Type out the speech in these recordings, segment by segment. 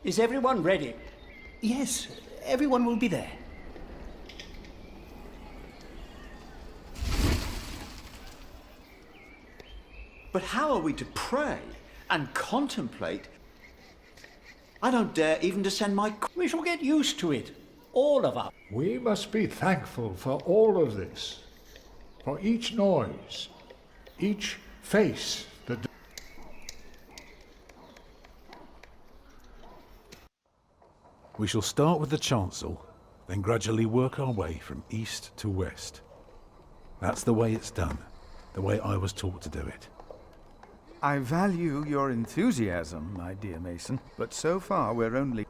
Is everyone ready? Yes, everyone will be there. But how are we to pray and contemplate? I don't dare even to send my... We shall get used to it, all of us. We must be thankful for all of this, for each noise, each face that... We shall start with the chancel, then gradually work our way from east to west. That's the way it's done, the way I was taught to do it. I value your enthusiasm, my dear Mason, but so far we're only...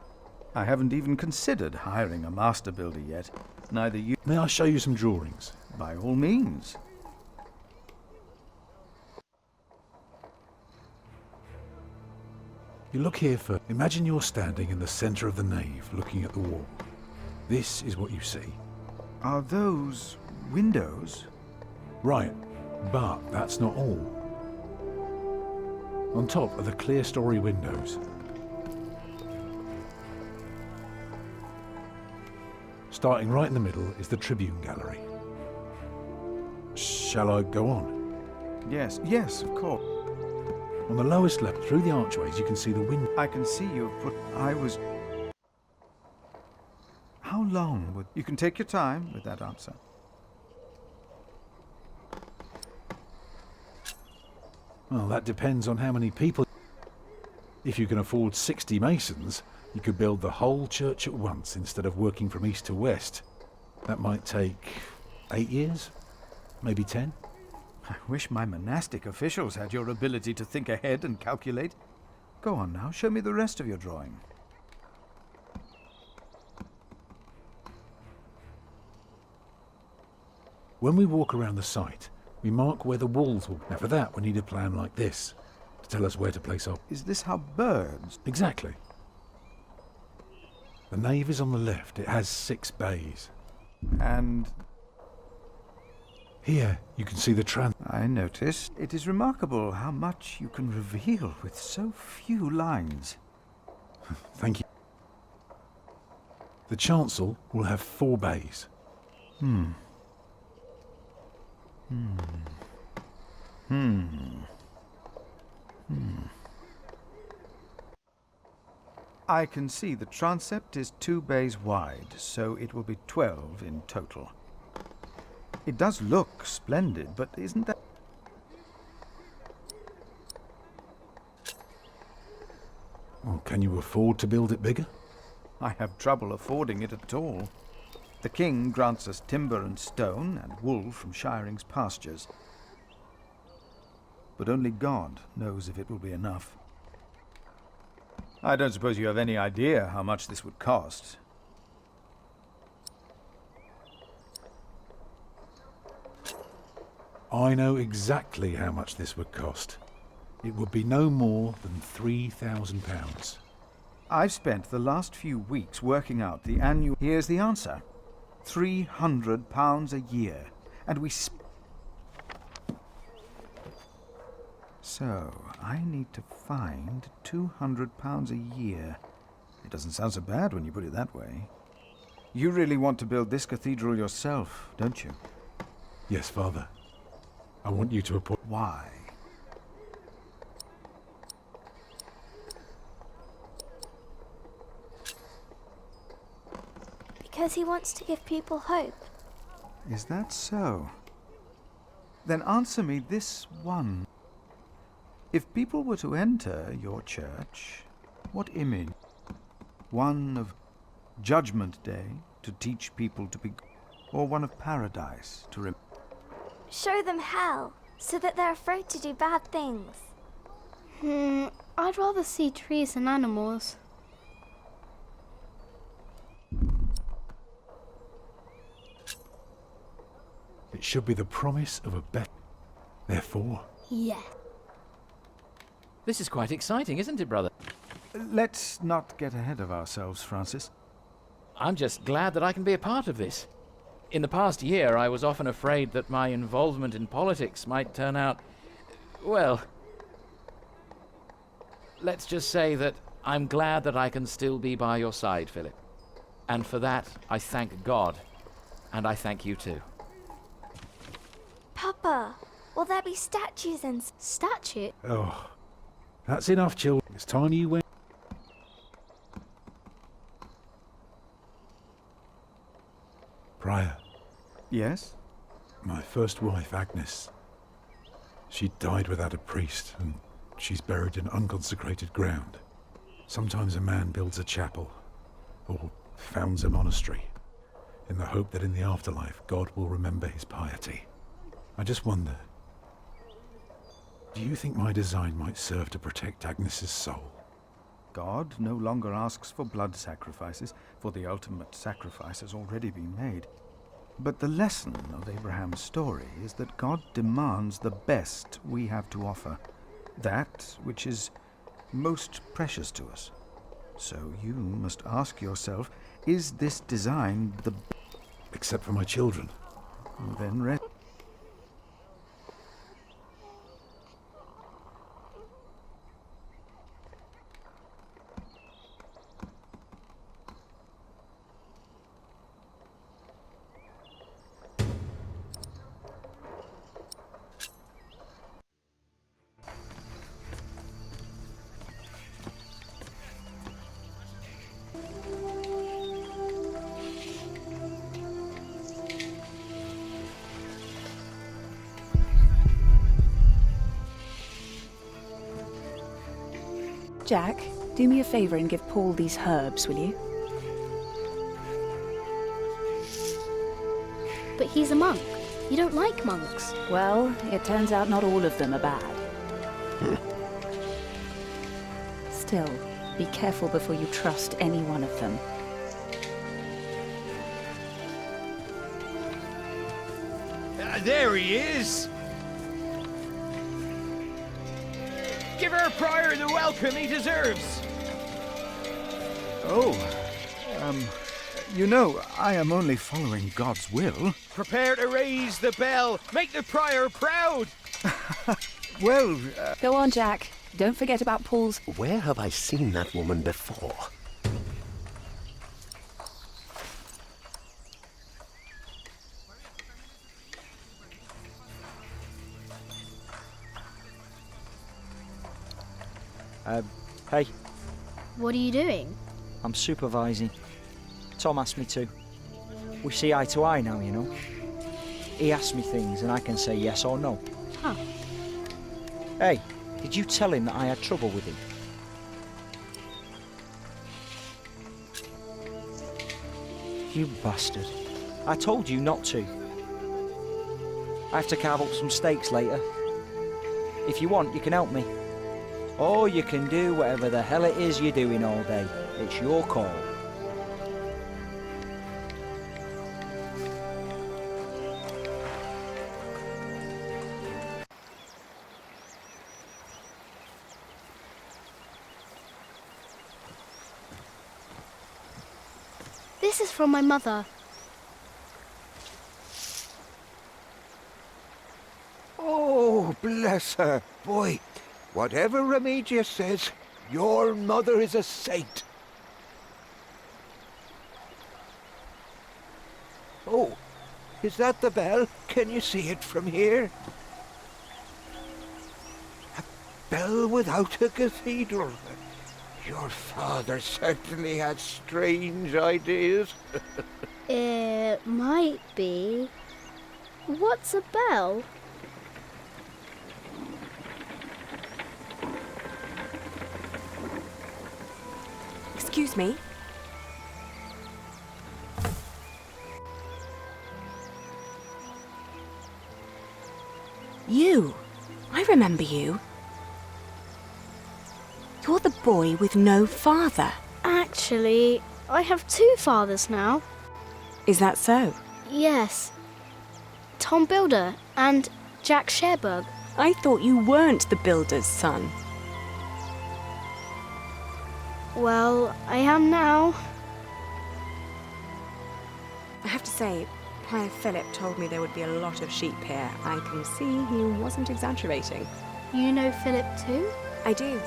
I haven't even considered hiring a master builder yet. Neither you... May I show you some drawings? By all means. You look here for... Imagine you're standing in the centre of the nave, looking at the wall. This is what you see. Are those windows? Right, but that's not all. On top are the clear-story windows. Starting right in the middle is the tribune gallery. Shall I go on? Yes, of course. On the lowest level, through the archways, you can see the window. I can see you've put... How long would... You can take your time with that answer. Well, that depends on how many people... If you can afford 60 masons, you could build the whole church at once instead of working from east to west. That might take 8 years, maybe 10. I wish my monastic officials had your ability to think ahead and calculate. Go on now, show me the rest of your drawing. When we walk around the site, we mark where the walls will... Now for that, we need a plan like this, to tell us where to place our... Is this how birds... Exactly. The nave is on the left. It has 6 bays. And... Here, you can see the I noticed. It is remarkable how much you can reveal with so few lines. Thank you. The chancel will have 4 bays. I can see the transept is 2 bays wide, so it will be 12 in total. It does look splendid, but isn't that... Well, can you afford to build it bigger? I have trouble affording it at all. The king grants us timber and stone and wool from Shiring's pastures. But only God knows if it will be enough. I don't suppose you have any idea how much this would cost. I know exactly how much this would cost. It would be no more than £3,000. I've spent the last few weeks working out the annual... Here's the answer. £300 a year. And we... So, I need to find £200 a year. It doesn't sound so bad when you put it that way. You really want to build this cathedral yourself, don't you? Yes, Father. I want you to appoint... Why? Because he wants to give people hope. Is that so? Then answer me this one. If people were to enter your church, what image? One of Judgment Day to teach people to be... Or one of paradise to... Show them hell, so that they're afraid to do bad things. I'd rather see trees and animals. It should be the promise of a better... Therefore... Yeah. This is quite exciting, isn't it, brother? Let's not get ahead of ourselves, Francis. I'm just glad that I can be a part of this. In the past year, I was often afraid that my involvement in politics might turn out... Well... Let's just say that I'm glad that I can still be by your side, Philip. And for that, I thank God. And I thank you too. Papa, will there be statues and... Statue? Oh, that's enough, children. It's time you went. Prior, Yes? my first wife, Agnes. She died without a priest, and she's buried in unconsecrated ground. Sometimes a man builds a chapel, or founds a monastery, in the hope that in the afterlife God will remember his piety. I just wonder, do you think my design might serve to protect Agnes's soul? God no longer asks for blood sacrifices, for the ultimate sacrifice has already been made. But the lesson of Abraham's story is that God demands the best we have to offer, that which is most precious to us. So you must ask yourself, is this design the... Except for my children. Then rest. Jack, do me a favour and give Paul these herbs, will you? But he's a monk. You don't like monks. Well, it turns out not all of them are bad. Still, be careful before you trust any one of them. There he is! Give our prior the welcome he deserves! Oh, you know, I am only following God's will. Prepare to raise the bell! Make the prior proud! Well, Go on, Jack. Don't forget about Paul's... Where have I seen that woman before? Hey, What are you doing? I'm supervising. Tom asked me to. We see eye to eye now, you know. He asks me things and I can say yes or no. Huh. Hey, did you tell him that I had trouble with him? You bastard. I told you not to. I have to carve up some steaks later. If you want, you can help me. Or you can do whatever the hell it is you're doing all day. It's your call. This is from my mother. Oh, bless her. Boy, whatever Remedius says, your mother is a saint. Oh, is that the bell? Can you see it from here? A bell without a cathedral. Your father certainly had strange ideas. It might be. What's a bell? Excuse me? You. I remember you. You're the boy with no father. Actually, I have two fathers now. Is that so? Yes. Tom Builder and Jack Sherbug. I thought you weren't the builder's son. Well, I am now. I have to say, Prior Philip told me there would be a lot of sheep here. I can see he wasn't exaggerating. You know Philip too? I do.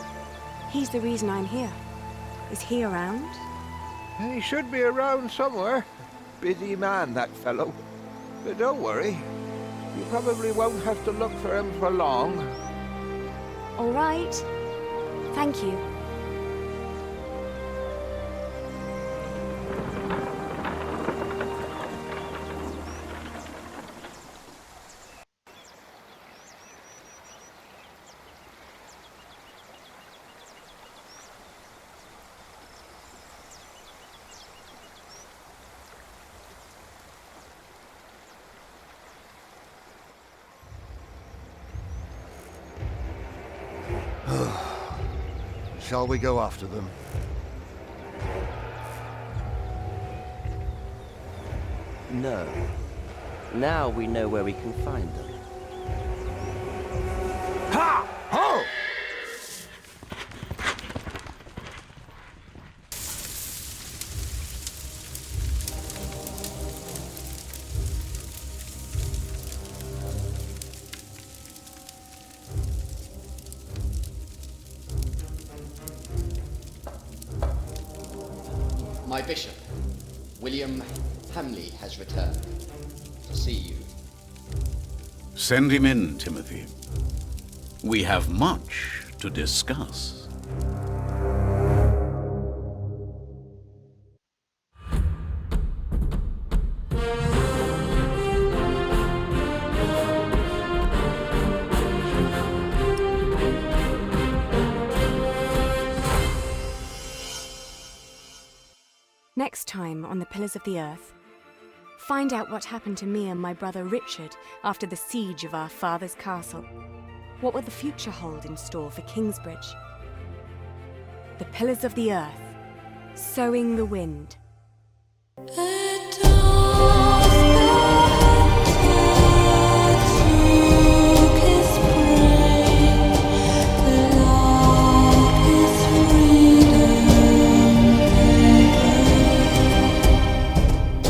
He's the reason I'm here. Is he around? He should be around somewhere. Busy man, that fellow. But don't worry. You probably won't have to look for him for long. All right. Thank you. Shall we go after them? No. Now we know where we can find them. Ha! Ho! My bishop, William Hamley, has returned to see you. Send him in, Timothy. We have much to discuss. Next time on the Pillars of the Earth, find out what happened to me and my brother Richard after the siege of our father's castle. What will the future hold in store for Kingsbridge? The Pillars of the Earth, Sowing the Wind.